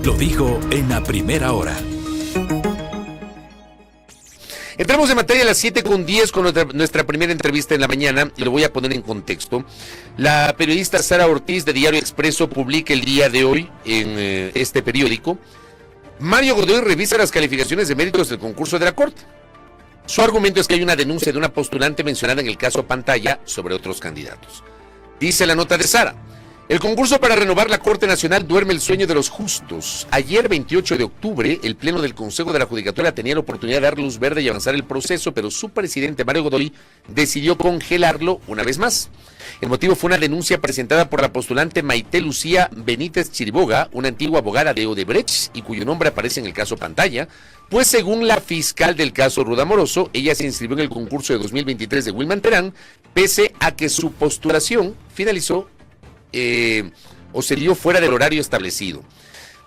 lo dijo en la primera hora. Entramos en materia a las 7:10 con nuestra primera entrevista en la mañana y lo voy a poner en contexto. La periodista Sara Ortiz de Diario Expreso publica el día de hoy en este periódico: Mario Godoy revisa las calificaciones de méritos del concurso de la Corte. Su argumento es que hay una denuncia de una postulante mencionada en el caso Pantalla sobre otros candidatos. Dice la nota de Sara: el concurso para renovar la Corte Nacional duerme el sueño de los justos. Ayer, 28 de octubre, el Pleno del Consejo de la Judicatura tenía la oportunidad de dar luz verde y avanzar el proceso, pero su presidente, Mario Godoy, decidió congelarlo una vez más. El motivo fue una denuncia presentada por la postulante Maite Lucía Benítez Chiriboga, una antigua abogada de Odebrecht y cuyo nombre aparece en el caso Pantalla, pues según la fiscal del caso Ruda Moroso, ella se inscribió en el concurso de 2023 de Wilman Terán, pese a que su postulación finalizó o se dio fuera del horario establecido.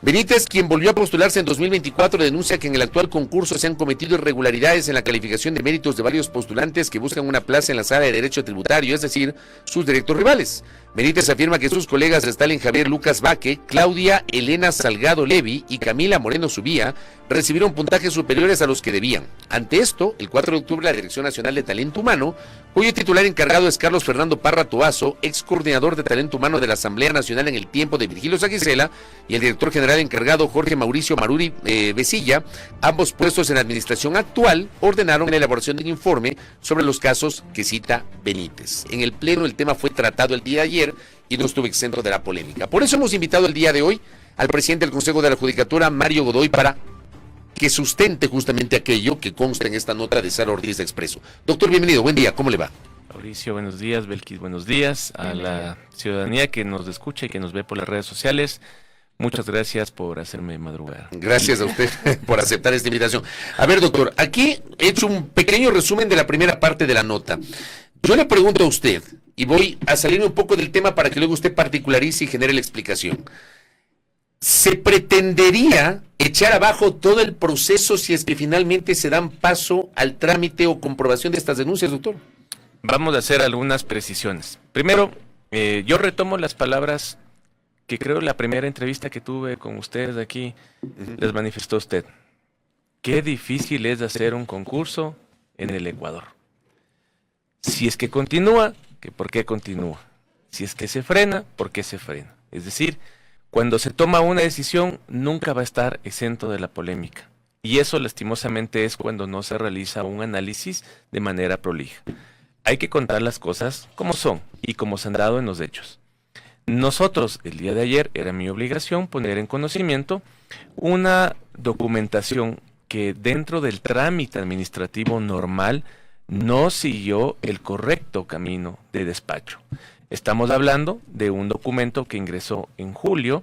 Benítez, quien volvió a postularse en 2024, denuncia que en el actual concurso se han cometido irregularidades en la calificación de méritos de varios postulantes que buscan una plaza en la sala de derecho tributario, es decir, sus directos rivales. Benítez afirma que sus colegas Stalin Javier Lucas Baque, Claudia Elena Salgado Levi y Camila Moreno Subía recibieron puntajes superiores a los que debían. Ante esto, el 4 de octubre, la Dirección Nacional de Talento Humano, cuyo titular encargado es Carlos Fernando Parra Toazo, ex coordinador de Talento Humano de la Asamblea Nacional en el tiempo de Virgilio Saquicela, y el director general encargado Jorge Mauricio Maruri Besilla, ambos puestos en la administración actual, ordenaron la elaboración de un informe sobre los casos que cita Benítez. En el Pleno el tema fue tratado el día de ayer y no estuvo exento de la polémica. Por eso hemos invitado el día de hoy al presidente del Consejo de la Judicatura, Mario Godoy, para que sustente justamente aquello que consta en esta nota de Sara Ortiz de Expreso. Doctor, bienvenido, buen día, ¿cómo le va? Mauricio, buenos días. Belkis, buenos días. A la ciudadanía que nos escucha y que nos ve por las redes sociales, muchas gracias por hacerme madrugar. Gracias a usted por aceptar esta invitación. A ver, doctor, aquí he hecho un pequeño resumen de la primera parte de la nota. Yo le pregunto a usted, y voy a salirme un poco del tema para que luego usted particularice y genere la explicación. ¿Se pretendería echar abajo todo el proceso si es que finalmente se dan paso al trámite o comprobación de estas denuncias, doctor? Vamos a hacer algunas precisiones. Primero, yo retomo las palabras que creo la primera entrevista que tuve con ustedes aquí, les manifestó usted. Qué difícil es hacer un concurso en el Ecuador. Si es que continúa, ¿por qué continúa? Si es que se frena, ¿por qué se frena? Es decir, cuando se toma una decisión, nunca va a estar exento de la polémica. Y eso, lastimosamente, es cuando no se realiza un análisis de manera prolija. Hay que contar las cosas como son y como se han dado en los hechos. Nosotros, el día de ayer, era mi obligación poner en conocimiento una documentación que dentro del trámite administrativo normal no siguió el correcto camino de despacho. Estamos hablando de un documento que ingresó en julio,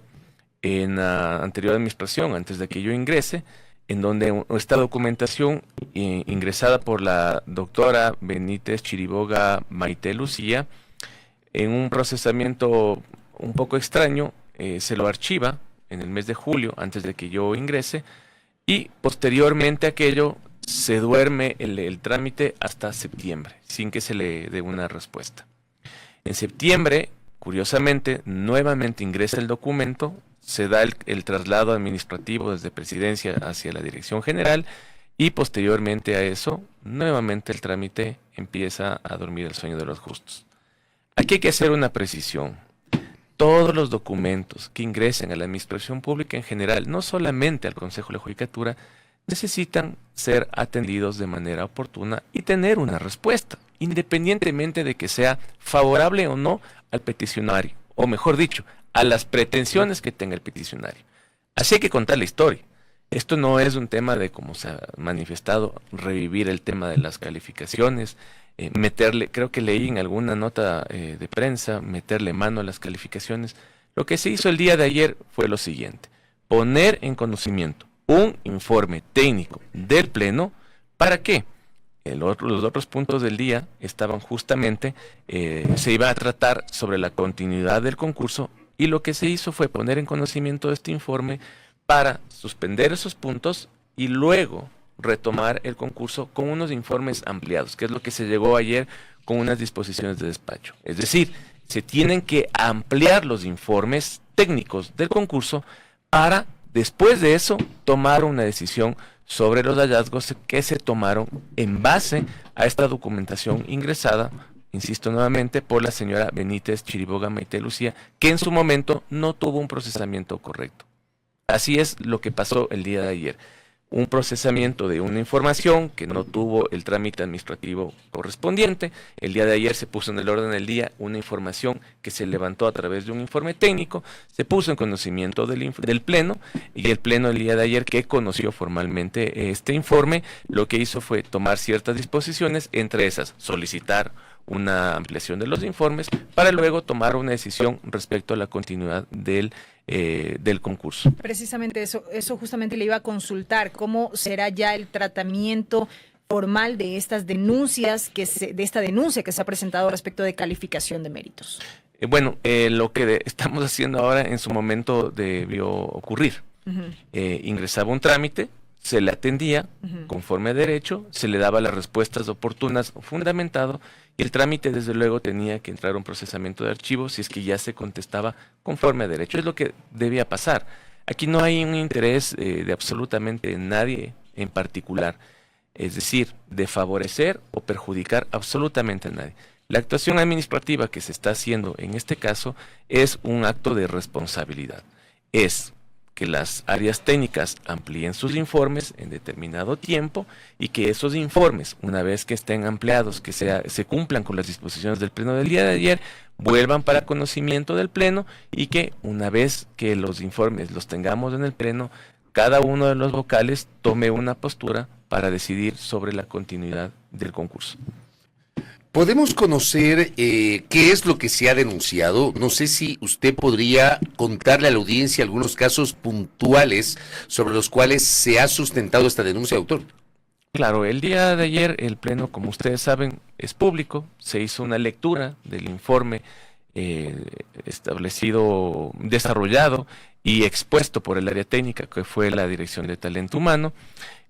en la anterior administración, antes de que yo ingrese, en donde esta documentación ingresada por la doctora Benítez Chiriboga Maite Lucía, en un procesamiento un poco extraño, se lo archiva en el mes de julio, antes de que yo ingrese, y posteriormente a aquello se duerme el trámite hasta septiembre, sin que se le dé una respuesta. En septiembre, curiosamente, nuevamente ingresa el documento, se da el traslado administrativo desde Presidencia hacia la Dirección General y posteriormente a eso, nuevamente el trámite empieza a dormir el sueño de los justos. Aquí hay que hacer una precisión. Todos los documentos que ingresen a la Administración Pública en general, no solamente al Consejo de la Judicatura, necesitan ser atendidos de manera oportuna y tener una respuesta, independientemente de que sea favorable o no al peticionario, o mejor dicho, a las pretensiones que tenga el peticionario. Así hay que contar la historia. Esto no es un tema de, como se ha manifestado, revivir el tema de las calificaciones, meterle, creo que leí en alguna nota de prensa, meterle mano a las calificaciones. Lo que se hizo el día de ayer fue lo siguiente: poner en conocimiento un informe técnico del Pleno. ¿Para qué? Los otros puntos del día estaban justamente, se iba a tratar sobre la continuidad del concurso, y lo que se hizo fue poner en conocimiento de este informe para suspender esos puntos y luego retomar el concurso con unos informes ampliados, que es lo que se llegó ayer con unas disposiciones de despacho. Es decir, se tienen que ampliar los informes técnicos del concurso para Después de eso, tomaron una decisión sobre los hallazgos que se tomaron en base a esta documentación ingresada, insisto nuevamente, por la señora Benítez Chiriboga Maite Lucía, que en su momento no tuvo un procesamiento correcto. Así es lo que pasó el día de ayer. Un procesamiento de una información que no tuvo el trámite administrativo correspondiente. El día de ayer se puso en el orden del día una información que se levantó a través de un informe técnico, se puso en conocimiento del Pleno, y el Pleno el día de ayer, que conoció formalmente este informe, lo que hizo fue tomar ciertas disposiciones, entre esas solicitar una ampliación de los informes para luego tomar una decisión respecto a la continuidad del concurso. Precisamente eso justamente le iba a consultar, ¿cómo será ya el tratamiento formal de estas denuncias, de esta denuncia que se ha presentado respecto de calificación de méritos? Lo que estamos haciendo ahora en su momento debió ocurrir. Ingresaba un trámite, se le atendía conforme a derecho, se le daba las respuestas oportunas o fundamentado, y el trámite desde luego tenía que entrar a un procesamiento de archivos si es que ya se contestaba conforme a derecho. Es lo que debía pasar. Aquí no hay un interés de absolutamente nadie en particular, es decir, de favorecer o perjudicar absolutamente a nadie. La actuación administrativa que se está haciendo en este caso es un acto de responsabilidad. Es que las áreas técnicas amplíen sus informes en determinado tiempo y que esos informes, una vez que estén ampliados, que se cumplan con las disposiciones del Pleno del día de ayer, vuelvan para conocimiento del Pleno, y que una vez que los informes los tengamos en el Pleno, cada uno de los vocales tome una postura para decidir sobre la continuidad del concurso. ¿Podemos conocer qué es lo que se ha denunciado? No sé si usted podría contarle a la audiencia algunos casos puntuales sobre los cuales se ha sustentado esta denuncia, doctor. Claro, el día de ayer el Pleno, como ustedes saben, es público. Se hizo una lectura del informe desarrollado y expuesto por el área técnica, que fue la Dirección de Talento Humano,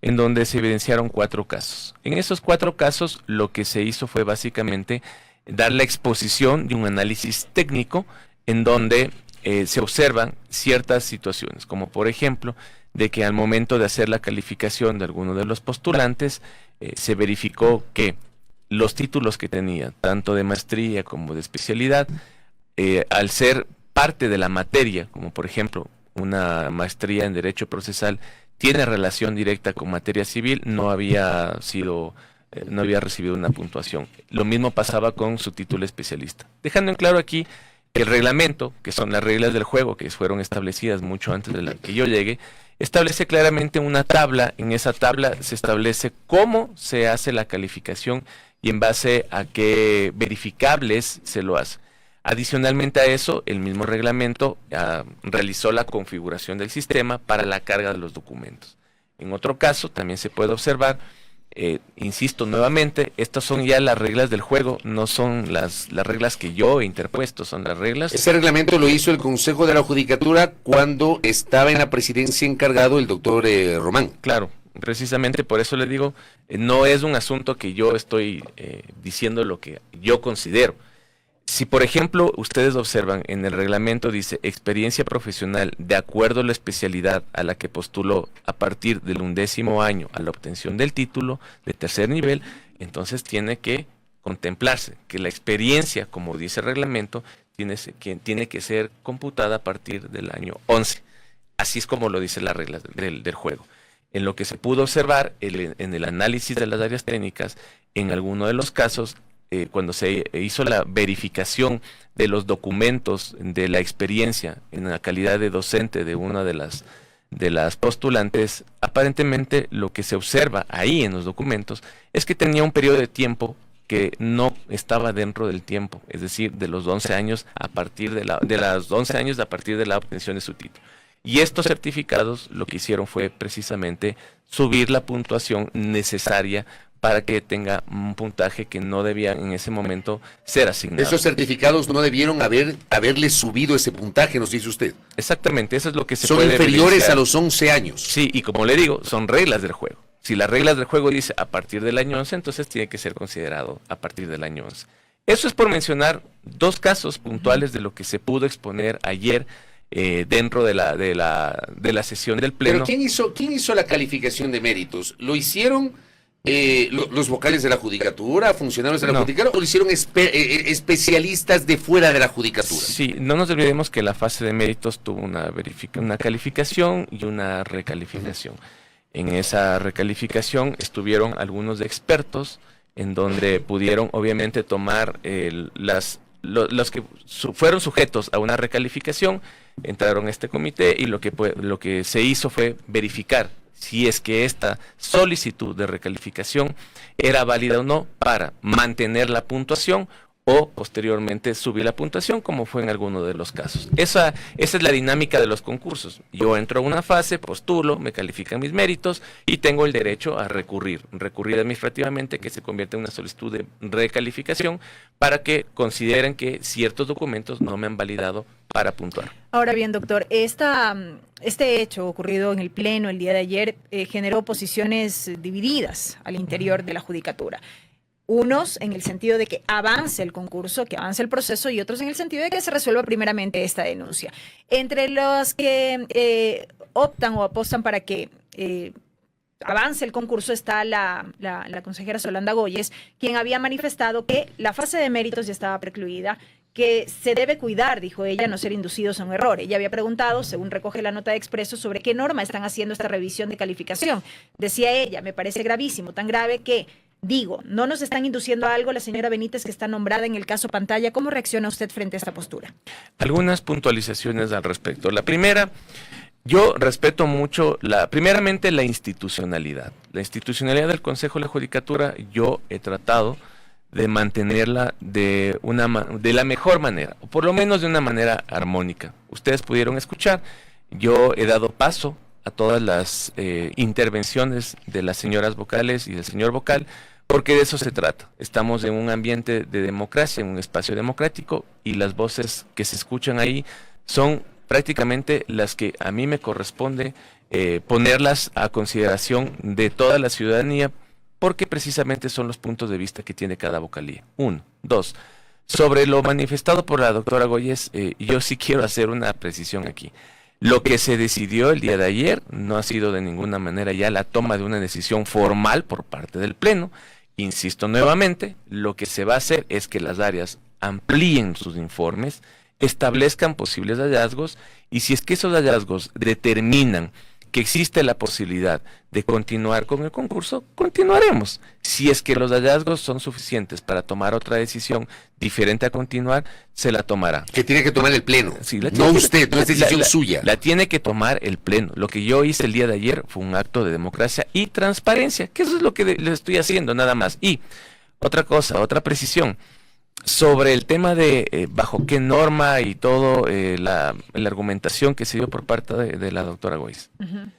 en donde se evidenciaron 4 casos. En esos 4 casos lo que se hizo fue básicamente dar la exposición de un análisis técnico en donde se observan ciertas situaciones, como por ejemplo, de que al momento de hacer la calificación de alguno de los postulantes, se verificó que los títulos que tenía, tanto de maestría como de especialidad, al ser parte de la materia, como por ejemplo una maestría en Derecho Procesal, tiene relación directa con materia civil, no había recibido una puntuación. Lo mismo pasaba con su título especialista. Dejando en claro aquí que el reglamento, que son las reglas del juego que fueron establecidas mucho antes de que yo llegue, establece claramente una tabla. En esa tabla se establece cómo se hace la calificación y en base a qué verificables se lo hace. Adicionalmente a eso, el mismo reglamento realizó la configuración del sistema para la carga de los documentos. En otro caso, también se puede observar, insisto nuevamente, estas son ya las reglas del juego, no son las reglas que yo he interpuesto, son las reglas. Ese reglamento lo hizo el Consejo de la Judicatura cuando estaba en la presidencia encargado el doctor Román. Claro, precisamente por eso le digo, no es un asunto que yo estoy diciendo lo que yo considero. Si, por ejemplo, ustedes observan en el reglamento dice experiencia profesional de acuerdo a la especialidad a la que postuló a partir del 11º año a la obtención del título de tercer nivel, entonces tiene que contemplarse que la experiencia, como dice el reglamento, tiene que ser computada a partir del año 11. Así es como lo dicen las reglas del juego. En lo que se pudo observar en el análisis de las áreas técnicas, en alguno de los casos, cuando se hizo la verificación de los documentos de la experiencia en la calidad de docente de una de las postulantes, aparentemente lo que se observa ahí en los documentos es que tenía un periodo de tiempo que no estaba dentro del tiempo, es decir, de los 11 años a partir de las 11 años a partir de la obtención de su título. Y estos certificados lo que hicieron fue precisamente subir la puntuación necesaria para que tenga un puntaje que no debía en ese momento ser asignado. Esos certificados no debieron haberle subido ese puntaje, nos dice usted. Exactamente, eso es lo que se Son puede inferiores evidenciar. a los 11 años. Sí, y como le digo, son reglas del juego. Si las reglas del juego dice a partir del año 11, entonces tiene que ser considerado a partir del año 11. Eso es por mencionar 2 casos puntuales de lo que se pudo exponer ayer dentro de la sesión del Pleno. Pero ¿quién hizo la calificación de méritos? ¿Lo hicieron los vocales de la Judicatura, funcionarios de la Judicatura, o lo hicieron especialistas de fuera de la Judicatura? Sí, no nos olvidemos que la fase de méritos tuvo una calificación y una recalificación. En esa recalificación estuvieron algunos expertos en donde pudieron obviamente tomar los que fueron sujetos a una recalificación, entraron a este comité y lo que se hizo fue verificar si es que esta solicitud de recalificación era válida o no para mantener la puntuación o posteriormente subir la puntuación, como fue en alguno de los casos. Esa es la dinámica de los concursos. Yo entro a una fase, postulo, me califican mis méritos y tengo el derecho a recurrir administrativamente, que se convierte en una solicitud de recalificación para que consideren que ciertos documentos no me han validado para puntuar. Ahora bien, doctor, este hecho ocurrido en el Pleno el día de ayer generó posiciones divididas al interior de la Judicatura. Unos en el sentido de que avance el concurso, que avance el proceso, y otros en el sentido de que se resuelva primeramente esta denuncia. Entre los que optan o apostan para que avance el concurso está la consejera Solanda Goyes, quien había manifestado que la fase de méritos ya estaba precluida, que se debe cuidar, dijo ella, no ser inducidos a un error. Ella había preguntado, según recoge la nota de Expreso, sobre qué norma están haciendo esta revisión de calificación. Decía ella, me parece gravísimo, tan grave que... Digo, ¿no nos están induciendo a algo la señora Benítez, que está nombrada en el caso Pantalla? ¿Cómo reacciona usted frente a esta postura? Algunas puntualizaciones al respecto. La primera, yo respeto mucho, primeramente la institucionalidad. La institucionalidad del Consejo de la Judicatura, yo he tratado de mantenerla de la mejor manera, o por lo menos de una manera armónica. Ustedes pudieron escuchar, yo he dado paso a todas las intervenciones de las señoras vocales y del señor vocal, porque de eso se trata. Estamos en un ambiente de democracia, en un espacio democrático, y las voces que se escuchan ahí son prácticamente las que a mí me corresponde ponerlas a consideración de toda la ciudadanía, porque precisamente son los puntos de vista que tiene cada vocalía. 1. 2. Sobre lo manifestado por la doctora Goyes, yo sí quiero hacer una precisión aquí. Lo que se decidió el día de ayer no ha sido de ninguna manera ya la toma de una decisión formal por parte del Pleno. Insisto nuevamente, lo que se va a hacer es que las áreas amplíen sus informes, establezcan posibles hallazgos, y si es que esos hallazgos determinan que existe la posibilidad de continuar con el concurso, continuaremos. Si es que los hallazgos son suficientes para tomar otra decisión diferente a continuar, se la tomará. Que tiene que tomar el Pleno, sí, no usted, no es decisión suya. La tiene que tomar el Pleno. Lo que yo hice el día de ayer fue un acto de democracia y transparencia, que eso es lo que le estoy haciendo, nada más. Y otra cosa, otra precisión, sobre el tema de bajo qué norma y todo, la argumentación que se dio por parte de la doctora Goyes. Uh-huh.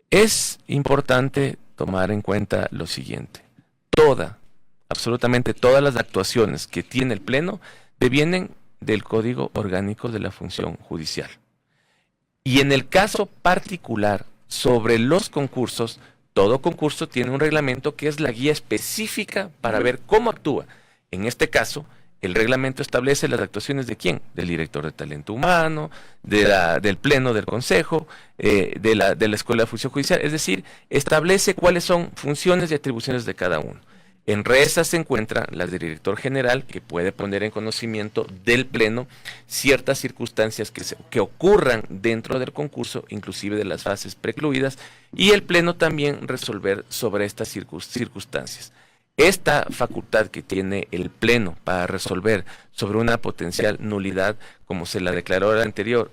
Es importante tomar en cuenta lo siguiente: absolutamente todas las actuaciones que tiene el Pleno devienen del Código Orgánico de la Función Judicial. Y en el caso particular sobre los concursos, todo concurso tiene un reglamento que es la guía específica para ver cómo actúa. En este caso, el reglamento establece las actuaciones de ¿quién? Del director de talento humano, del Pleno del Consejo, de la Escuela de Función Judicial, es decir, establece cuáles son funciones y atribuciones de cada uno. Entre esas se encuentran las del director general, que puede poner en conocimiento del Pleno ciertas circunstancias que ocurran dentro del concurso, inclusive de las fases precluidas, y el Pleno también resolver sobre estas circunstancias. Esta facultad que tiene el Pleno para resolver sobre una potencial nulidad, como se la declaró la anterior,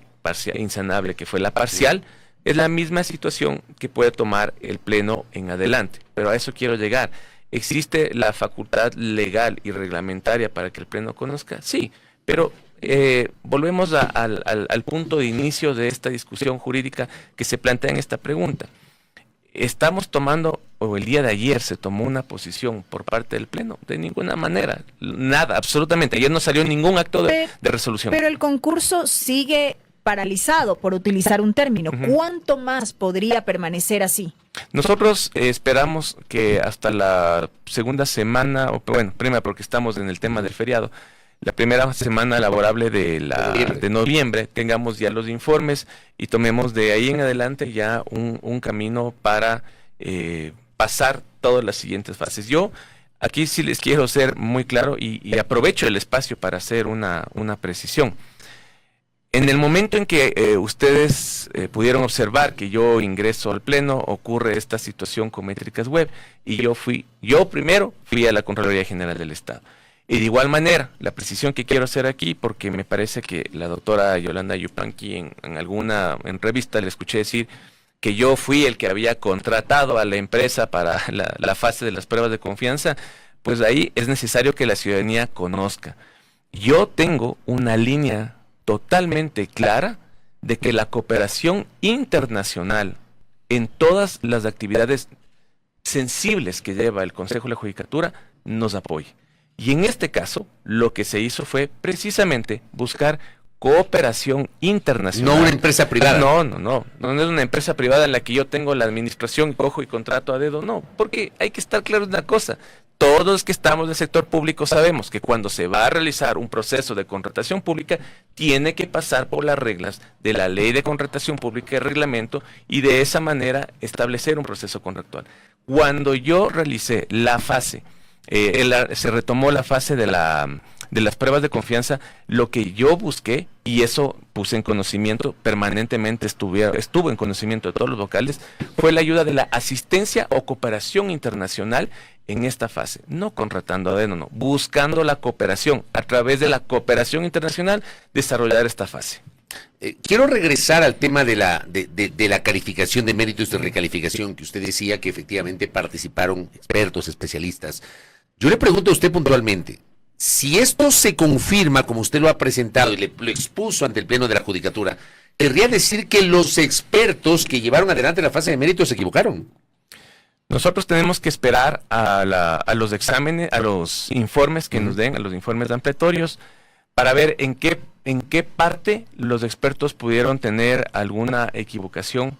insanable, que fue la parcial, es la misma situación que puede tomar el Pleno en adelante. Pero a eso quiero llegar. ¿Existe la facultad legal y reglamentaria para que el Pleno conozca? Sí, pero volvemos al punto de inicio de esta discusión jurídica que se plantea en esta pregunta. ¿Estamos tomando, o el día de ayer se tomó una posición por parte del Pleno? De ninguna manera, nada, absolutamente. Ayer no salió ningún acto de resolución. Pero el concurso sigue paralizado, por utilizar un término. Uh-huh. ¿Cuánto más podría permanecer así? Nosotros esperamos que hasta la segunda semana, primero porque estamos en el tema del feriado, la primera semana laborable de noviembre tengamos ya los informes y tomemos de ahí en adelante ya un camino para pasar todas las siguientes fases. Yo aquí sí les quiero ser muy claro y aprovecho el espacio para hacer una precisión. En el momento en que ustedes pudieron observar que yo ingreso al Pleno, ocurre esta situación con Métricas Web y yo primero fui a la Contraloría General del Estado. Y de igual manera, la precisión que quiero hacer aquí, porque me parece que la doctora Yolanda Yupanqui en alguna revista le escuché decir que yo fui el que había contratado a la empresa para la fase de las pruebas de confianza, pues ahí es necesario que la ciudadanía conozca. Yo tengo una línea totalmente clara de que la cooperación internacional en todas las actividades sensibles que lleva el Consejo de la Judicatura nos apoye. Y en este caso, lo que se hizo fue precisamente buscar cooperación internacional. No una empresa privada. No es una empresa privada en la que yo tengo la administración, cojo y contrato a dedo, no, porque hay que estar claro de una cosa. Todos los que estamos en el sector público sabemos que cuando se va a realizar un proceso de contratación pública, tiene que pasar por las reglas de la Ley de Contratación Pública y Reglamento y de esa manera establecer un proceso contractual. Cuando yo realicé la fase, se retomó la fase de las pruebas de confianza, lo que yo busqué, y eso puse en conocimiento, permanentemente estuvo en conocimiento de todos los vocales, fue la ayuda de la asistencia o cooperación internacional en esta fase, no contratando a dedo, no, buscando la cooperación, a través de la cooperación internacional, desarrollar esta fase. Quiero regresar al tema de la calificación de méritos de recalificación, que usted decía que efectivamente participaron expertos, especialistas. Yo le pregunto a usted puntualmente, si esto se confirma como usted lo ha presentado y lo expuso ante el Pleno de la Judicatura, ¿querría decir que los expertos que llevaron adelante la fase de méritos se equivocaron? Nosotros tenemos que esperar a los exámenes, a los informes que nos den, a los informes ampliatorios, para ver en qué parte los expertos pudieron tener alguna equivocación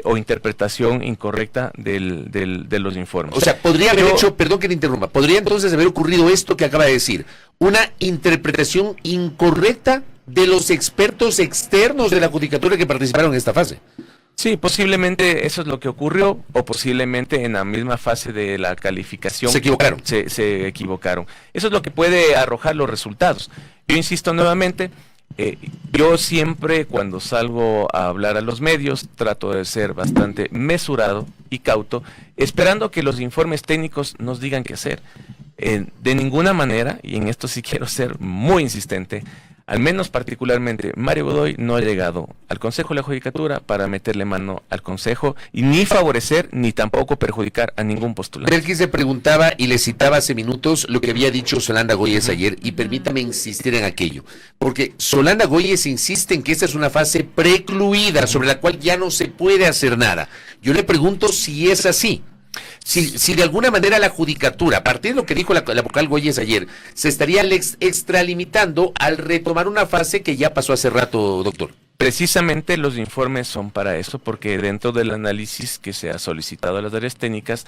o interpretación incorrecta de los informes. O sea, podría haber hecho, perdón que le interrumpa, podría entonces haber ocurrido esto que acaba de decir, una interpretación incorrecta de los expertos externos de la Judicatura que participaron en esta fase. Sí, posiblemente eso es lo que ocurrió, o posiblemente en la misma fase de la calificación se equivocaron. Se equivocaron. Eso es lo que puede arrojar los resultados. Yo insisto nuevamente, yo siempre cuando salgo a hablar a los medios trato de ser bastante mesurado y cauto, esperando que los informes técnicos nos digan qué hacer. De ninguna manera, y en esto sí quiero ser muy insistente, al menos particularmente Mario Godoy no ha llegado al Consejo de la Judicatura para meterle mano al Consejo y ni favorecer ni tampoco perjudicar a ningún postulante. Belkis se preguntaba y le citaba hace minutos lo que había dicho Solanda Goyes ayer, y permítame insistir en aquello, porque Solanda Goyes insiste en que esta es una fase precluida sobre la cual ya no se puede hacer nada. Yo le pregunto si es así. Si de alguna manera la Judicatura, a partir de lo que dijo la vocal Goyes ayer, se estaría extralimitando al retomar una fase que ya pasó hace rato, doctor. Precisamente los informes son para eso, porque dentro del análisis que se ha solicitado a las áreas técnicas,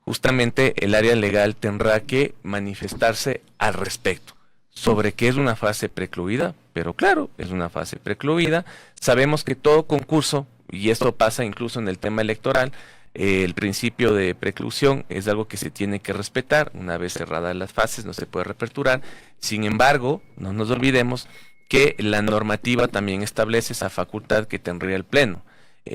justamente el área legal tendrá que manifestarse al respecto sobre qué es una fase precluida, pero claro, es una fase precluida. Sabemos que todo concurso, y esto pasa incluso en el tema electoral, el principio de preclusión es algo que se tiene que respetar. Una vez cerradas las fases no se puede reaperturar. Sin embargo, no nos olvidemos que la normativa también establece esa facultad que tendría el Pleno.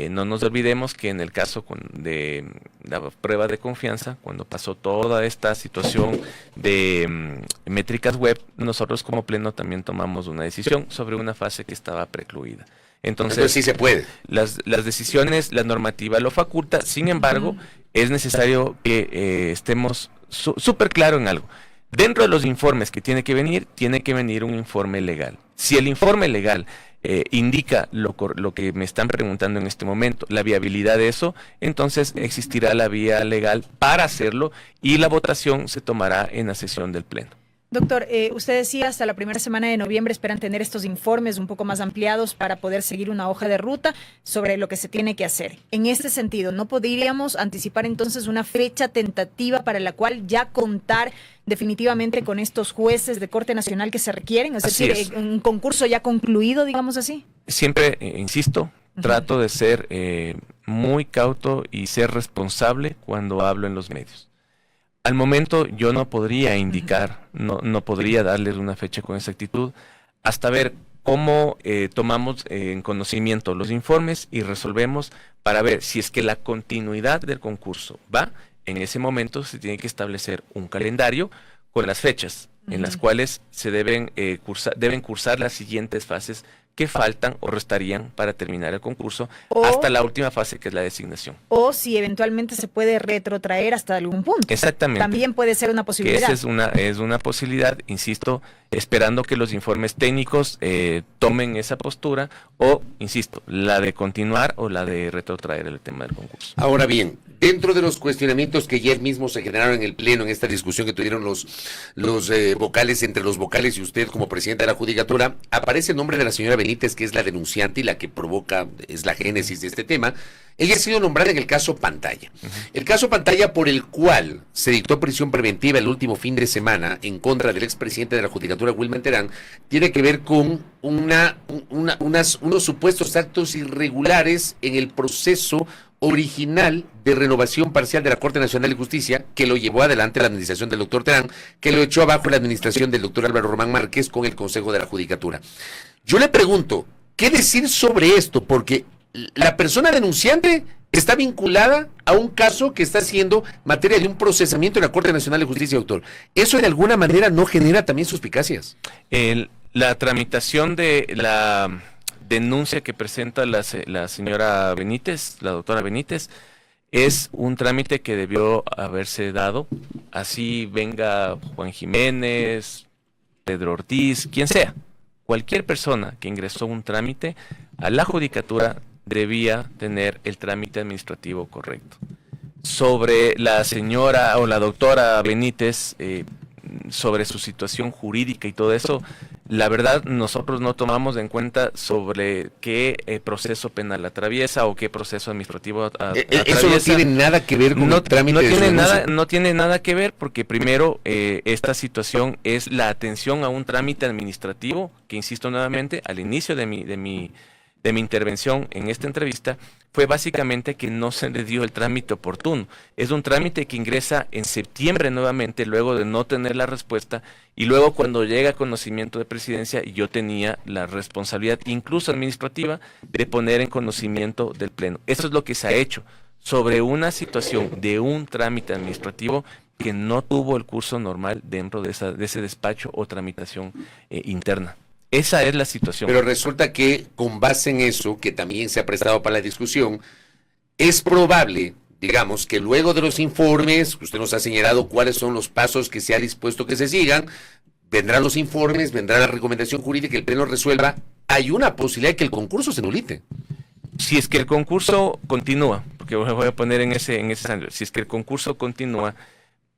No nos olvidemos que en el caso de la prueba de confianza, cuando pasó toda esta situación de Métricas Web, nosotros como Pleno también tomamos una decisión sobre una fase que estaba precluida. Entonces sí se puede. Las decisiones, la normativa lo faculta, sin embargo, es necesario que estemos súper claros en algo. Dentro de los informes que tiene que venir un informe legal. Si el informe legal indica lo que me están preguntando en este momento, la viabilidad de eso, entonces existirá la vía legal para hacerlo y la votación se tomará en la sesión del Pleno. Doctor, usted decía hasta la primera semana de noviembre esperan tener estos informes un poco más ampliados para poder seguir una hoja de ruta sobre lo que se tiene que hacer. En este sentido, ¿no podríamos anticipar entonces una fecha tentativa para la cual ya contar definitivamente con estos jueces de Corte Nacional que se requieren? Es Así decir, es. un concurso ya concluido, digamos así. Siempre, insisto, trato de ser muy cauto y ser responsable cuando hablo en los medios. Al momento yo no podría indicar, no podría darles una fecha con exactitud, hasta ver cómo tomamos en conocimiento los informes y resolvemos para ver si es que la continuidad del concurso va. En ese momento se tiene que establecer un calendario con las fechas en las cuales se deben cursar las siguientes fases que faltan o restarían para terminar el concurso hasta la última fase, que es la designación. O si eventualmente se puede retrotraer hasta algún punto. Exactamente. También puede ser una Que posibilidad. esa es una posibilidad, insisto, esperando que los informes técnicos tomen esa postura o, insisto, la de continuar o la de retrotraer el tema del concurso. Ahora bien, dentro de los cuestionamientos que ayer mismo se generaron en el Pleno, en esta discusión que tuvieron los vocales, entre los vocales y usted como presidente de la Judicatura, aparece el nombre de la señora Benítez, que es la denunciante y la que es la génesis de este tema. Ella ha sido nombrada en el caso Pantalla. El caso Pantalla, por el cual se dictó prisión preventiva el último fin de semana en contra del expresidente de la Judicatura, Wilman Terán, tiene que ver con unos supuestos actos irregulares en el proceso original de renovación parcial de la Corte Nacional de Justicia, que lo llevó adelante la administración del doctor Terán, que lo echó abajo la administración del doctor Álvaro Román Márquez con el Consejo de la Judicatura. Yo le pregunto, ¿qué decir sobre esto? Porque la persona denunciante está vinculada a un caso que está siendo materia de un procesamiento en la Corte Nacional de Justicia, doctor. ¿Eso de alguna manera no genera también suspicacias? La tramitación de la denuncia que presenta la señora Benítez, la doctora Benítez, es un trámite que debió haberse dado, así venga Juan Jiménez, Pedro Ortiz, quien sea. Cualquier persona que ingresó un trámite a la Judicatura debía tener el trámite administrativo correcto. Sobre la señora o la doctora Benítez, sobre su situación jurídica y todo eso, la verdad nosotros no tomamos en cuenta sobre qué proceso penal atraviesa o qué proceso administrativo atraviesa. Eso no tiene nada que ver con el trámite de su denuncia. No tiene nada que ver, porque primero esta situación es la atención a un trámite administrativo, que insisto nuevamente, al inicio de mi intervención en esta entrevista, fue básicamente que no se le dio el trámite oportuno. Es un trámite que ingresa en septiembre nuevamente, luego de no tener la respuesta, y luego cuando llega a conocimiento de presidencia, yo tenía la responsabilidad, incluso administrativa, de poner en conocimiento del Pleno. Eso es lo que se ha hecho sobre una situación de un trámite administrativo que no tuvo el curso normal dentro de ese despacho o tramitación interna. Esa es la situación. Pero resulta que, con base en eso, que también se ha prestado para la discusión, es probable, digamos, que luego de los informes, usted nos ha señalado cuáles son los pasos que se ha dispuesto que se sigan, vendrán los informes, vendrá la recomendación jurídica, el Pleno resuelva, hay una posibilidad de que el concurso se nulite. Si es que el concurso continúa, porque voy a poner en ese escenario, si es que el concurso continúa,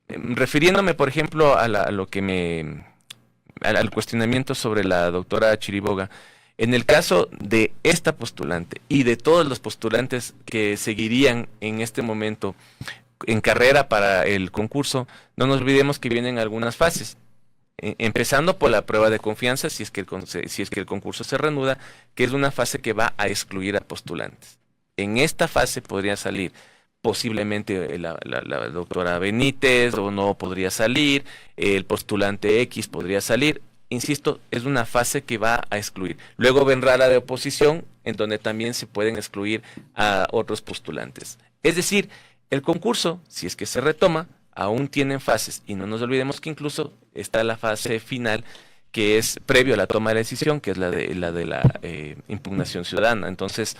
refiriéndome, por ejemplo, al cuestionamiento sobre la doctora Chiriboga, en el caso de esta postulante y de todos los postulantes que seguirían en este momento en carrera para el concurso, no nos olvidemos que vienen algunas fases, empezando por la prueba de confianza, si es que el concurso se reanuda, que es una fase que va a excluir a postulantes. En esta fase podría salir posiblemente la doctora Benítez, o no podría salir, el postulante X podría salir. Insisto, es una fase que va a excluir. Luego vendrá la de oposición, en donde también se pueden excluir a otros postulantes. Es decir, el concurso, si es que se retoma, aún tienen fases, y no nos olvidemos que incluso está la fase final, que es previo a la toma de la decisión, que es la de la impugnación ciudadana. Entonces,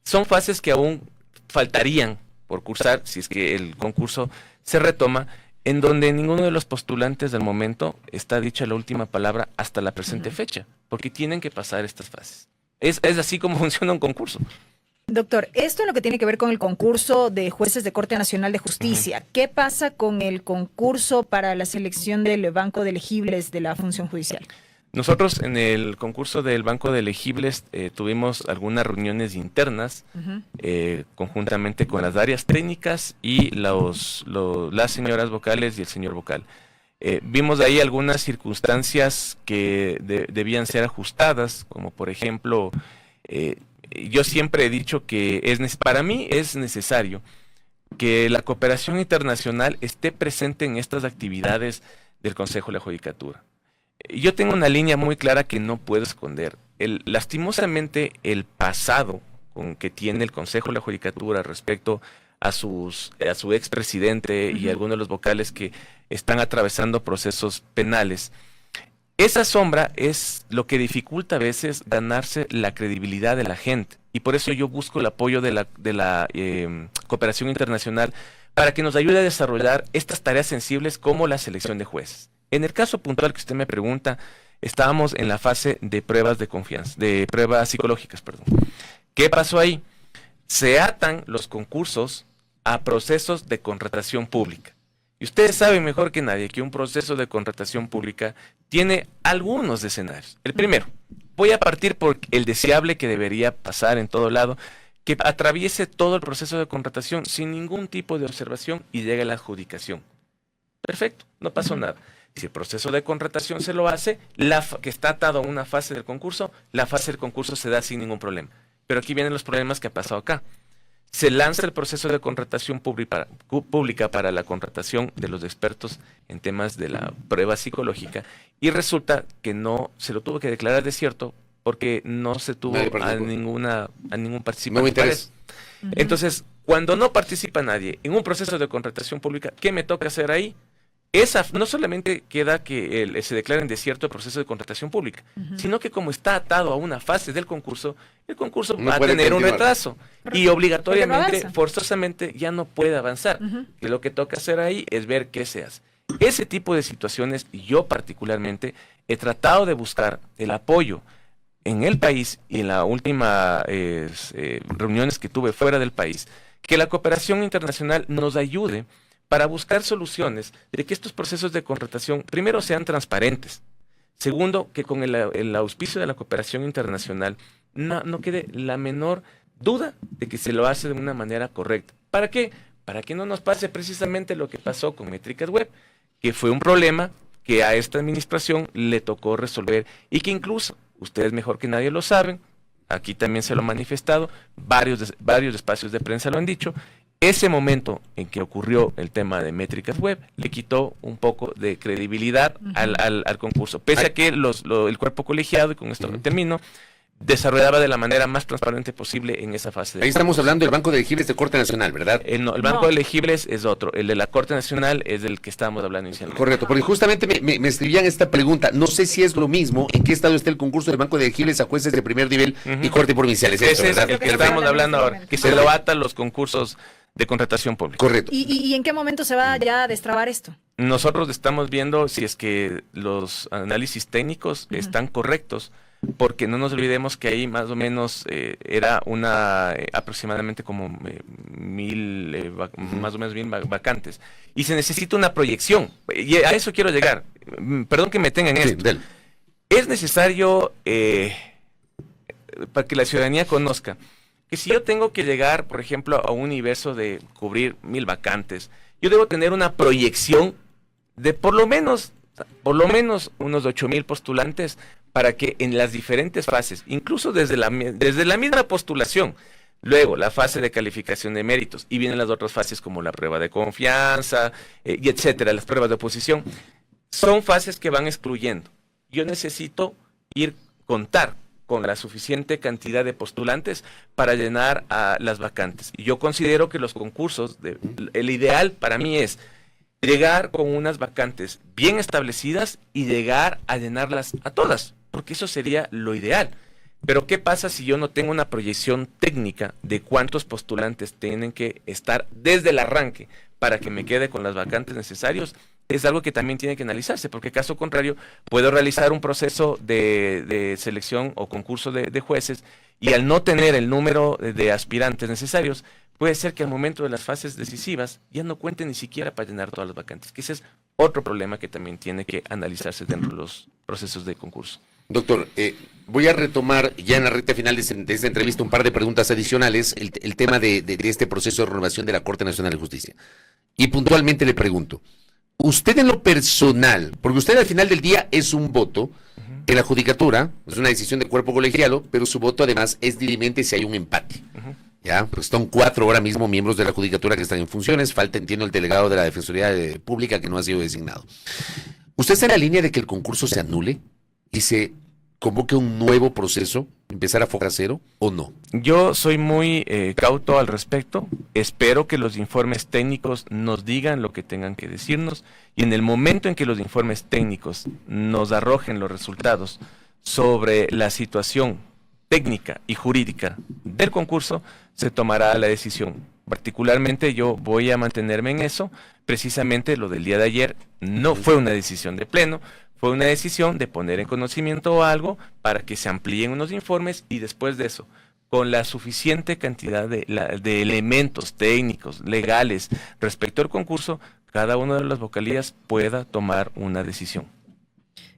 son fases que aún faltarían por cursar, si es que el concurso se retoma, en donde ninguno de los postulantes del momento está dicha la última palabra hasta la presente fecha, porque tienen que pasar estas fases. Es así como funciona un concurso. Doctor, esto es lo que tiene que ver con el concurso de jueces de Corte Nacional de Justicia. ¿Qué pasa con el concurso para la selección del banco de elegibles de la función judicial? Nosotros en el concurso del Banco de Elegibles tuvimos algunas reuniones internas conjuntamente con las áreas técnicas y las señoras vocales y el señor vocal. Vimos ahí algunas circunstancias que debían ser ajustadas, como por ejemplo, yo siempre he dicho que para mí es necesario que la cooperación internacional esté presente en estas actividades del Consejo de la Judicatura. Yo tengo una línea muy clara que no puedo esconder. Lastimosamente, el pasado que tiene el Consejo de la Judicatura respecto a su expresidente y algunos de los vocales que están atravesando procesos penales, esa sombra es lo que dificulta a veces ganarse la credibilidad de la gente. Y por eso yo busco el apoyo de la cooperación internacional para que nos ayude a desarrollar estas tareas sensibles como la selección de jueces. En el caso puntual que usted me pregunta, estábamos en la fase de pruebas de confianza, de pruebas psicológicas, perdón. ¿Qué pasó ahí? Se atan los concursos a procesos de contratación pública. Y ustedes saben mejor que nadie que un proceso de contratación pública tiene algunos escenarios. El primero, voy a partir por el deseable que debería pasar en todo lado, que atraviese todo el proceso de contratación sin ningún tipo de observación y llegue a la adjudicación. Perfecto, no pasó nada. Si el proceso de contratación se lo hace, que está atado a una fase del concurso, la fase del concurso se da sin ningún problema. Pero aquí vienen los problemas que ha pasado acá. Se lanza el proceso de contratación pública para la contratación de los expertos en temas de la prueba psicológica y resulta que no se lo tuvo que declarar desierto porque no se tuvo a ningún participante. No me interesa. Entonces, cuando no participa nadie en un proceso de contratación pública, ¿qué me toca hacer ahí? No solamente queda que se declare en desierto el proceso de contratación pública, sino que como está atado a una fase del concurso, el concurso no va a tener continuar. Un retraso y obligatoriamente, no forzosamente, ya no puede avanzar. Y lo que toca hacer ahí es ver qué se hace. Ese tipo de situaciones, yo particularmente, he tratado de buscar el apoyo en el país y en las últimas reuniones que tuve fuera del país, que la cooperación internacional nos ayude para buscar soluciones de que estos procesos de contratación, primero, sean transparentes. Segundo, que con el auspicio de la cooperación internacional no quede la menor duda de que se lo hace de una manera correcta. ¿Para qué? Para que no nos pase precisamente lo que pasó con Métricas Web, que fue un problema que a esta administración le tocó resolver y que incluso, ustedes mejor que nadie lo saben, aquí también se lo han manifestado, varios espacios de prensa lo han dicho. Ese momento en que ocurrió el tema de Métricas Web le quitó un poco de credibilidad al concurso. Pese a que el cuerpo colegiado, y con esto termino, desarrollaba de la manera más transparente posible en esa fase. Ahí estamos hablando del Banco de Elegibles de Corte Nacional, ¿verdad? El Banco de Elegibles es otro. El de la Corte Nacional es del que estábamos hablando inicialmente. Correcto, porque justamente me escribían esta pregunta. No sé si es lo mismo. ¿En qué estado está el concurso del Banco de Elegibles a jueces de primer nivel y Corte Provincial? Ese es el que estamos hablando ahora, que se lo ata a los concursos de contratación pública. Correcto. ¿Y en qué momento se va ya a destrabar esto? Nosotros estamos viendo si es que los análisis técnicos están correctos, porque no nos olvidemos que ahí más o menos era aproximadamente como 1000, más o menos 1000 vacantes. Y se necesita una proyección. Y a eso quiero llegar. Perdón que me tengan en esto. Es necesario, para que la ciudadanía conozca, que si yo tengo que llegar, por ejemplo, a un universo de cubrir 1000 vacantes, yo debo tener una proyección de por lo menos unos 8000 postulantes para que en las diferentes fases, incluso desde la misma postulación, luego la fase de calificación de méritos y vienen las otras fases como la prueba de confianza y etcétera, las pruebas de oposición, son fases que van excluyendo. Yo necesito contar con la suficiente cantidad de postulantes para llenar a las vacantes. Y yo considero que los concursos, el ideal para mí es llegar con unas vacantes bien establecidas y llegar a llenarlas a todas, porque eso sería lo ideal. Pero ¿qué pasa si yo no tengo una proyección técnica de cuántos postulantes tienen que estar desde el arranque para que me quede con las vacantes necesarios? Es algo que también tiene que analizarse, porque caso contrario, puedo realizar un proceso de selección o concurso de jueces Y al no tener el número de aspirantes necesarios, puede ser que al momento de las fases decisivas ya no cuenten ni siquiera para llenar todas las vacantes, que ese es otro problema que también tiene que analizarse dentro de los procesos de concurso. Doctor, voy a retomar ya en la recta final de esta entrevista un par de preguntas adicionales, el tema de este proceso de renovación de la Corte Nacional de Justicia. Y puntualmente le pregunto, usted en lo personal, porque usted al final del día es un voto en la judicatura, es una decisión de cuerpo colegiado, pero su voto además es dirimente si hay un empate. Ya, pues son 4 ahora mismo miembros de la judicatura que están en funciones, falta, entiendo, el delegado de la Defensoría Pública que no ha sido designado. ¿Usted está en la línea de que el concurso se anule y se convoque un nuevo proceso, empezar a foja cero o no? Yo soy muy cauto al respecto, espero que los informes técnicos nos digan lo que tengan que decirnos y en el momento en que los informes técnicos nos arrojen los resultados sobre la situación técnica y jurídica del concurso, se tomará la decisión. Particularmente yo voy a mantenerme en eso, precisamente lo del día de ayer no fue una decisión de pleno, fue una decisión de poner en conocimiento algo para que se amplíen unos informes y después de eso, con la suficiente cantidad de elementos técnicos, legales, respecto al concurso, cada una de las vocalías pueda tomar una decisión.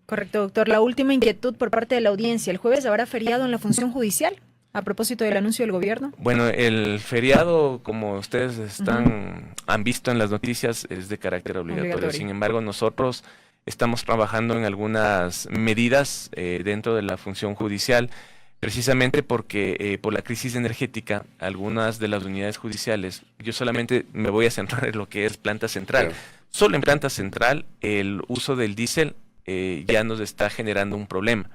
Correcto, doctor. La última inquietud por parte de la audiencia. ¿El jueves habrá feriado en la función judicial a propósito del anuncio del gobierno? Bueno, el feriado, como ustedes han visto en las noticias, es de carácter obligatorio. Sin embargo, nosotros estamos trabajando en algunas medidas dentro de la función judicial, precisamente porque por la crisis energética, algunas de las unidades judiciales, yo solamente me voy a centrar en lo que es planta central. Claro. Solo en planta central, el uso del diésel ya nos está generando un problema.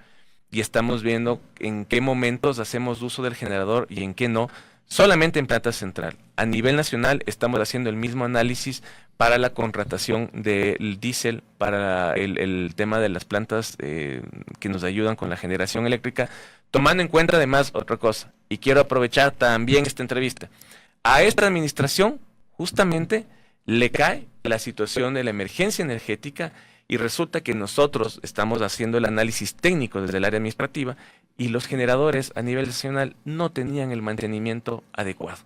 Y estamos viendo en qué momentos hacemos uso del generador y en qué no, solamente en planta central. A nivel nacional estamos haciendo el mismo análisis para la contratación del diésel, para el tema de las plantas que nos ayudan con la generación eléctrica, tomando en cuenta además otra cosa, y quiero aprovechar también esta entrevista. A esta administración justamente le cae la situación de la emergencia energética y resulta que nosotros estamos haciendo el análisis técnico desde el área administrativa y los generadores a nivel nacional no tenían el mantenimiento adecuado.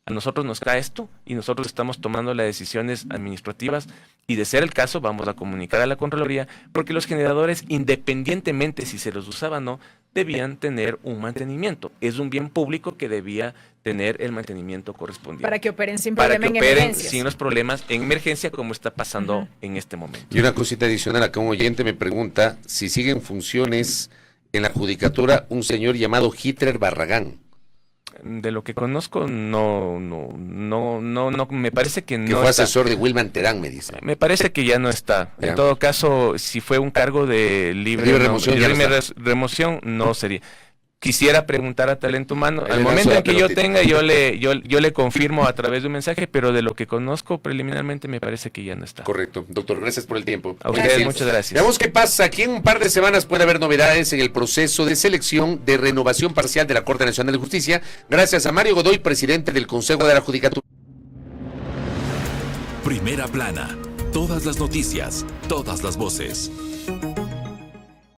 A nosotros nos cae esto y nosotros estamos tomando las decisiones administrativas y de ser el caso vamos a comunicar a la Contraloría porque los generadores, independientemente si se los usaba o no, debían tener un mantenimiento. Es un bien público que debía tener el mantenimiento correspondiente. Para que operen sin problema en emergencias. Para que operen sin los problemas en emergencia como está pasando en este momento. Y una cosita adicional, acá un oyente me pregunta si siguen funciones en la judicatura un señor llamado Hitler Barragán. De lo que conozco, no, me parece que no que fue está. Asesor de Wilman Terán, me dice. Me parece que ya no está. ¿Ya? En todo caso, si fue un cargo de libre remoción, no sería. Quisiera preguntar a talento humano, al momento en que yo tenga, yo le confirmo a través de un mensaje, pero de lo que conozco preliminarmente me parece que ya no está. Correcto. Doctor, gracias por el tiempo. A ustedes, muchas gracias. Veamos qué pasa. Aquí en un par de semanas puede haber novedades en el proceso de selección de renovación parcial de la Corte Nacional de Justicia, gracias a Mario Godoy, presidente del Consejo de la Judicatura. Primera plana. Todas las noticias, todas las voces.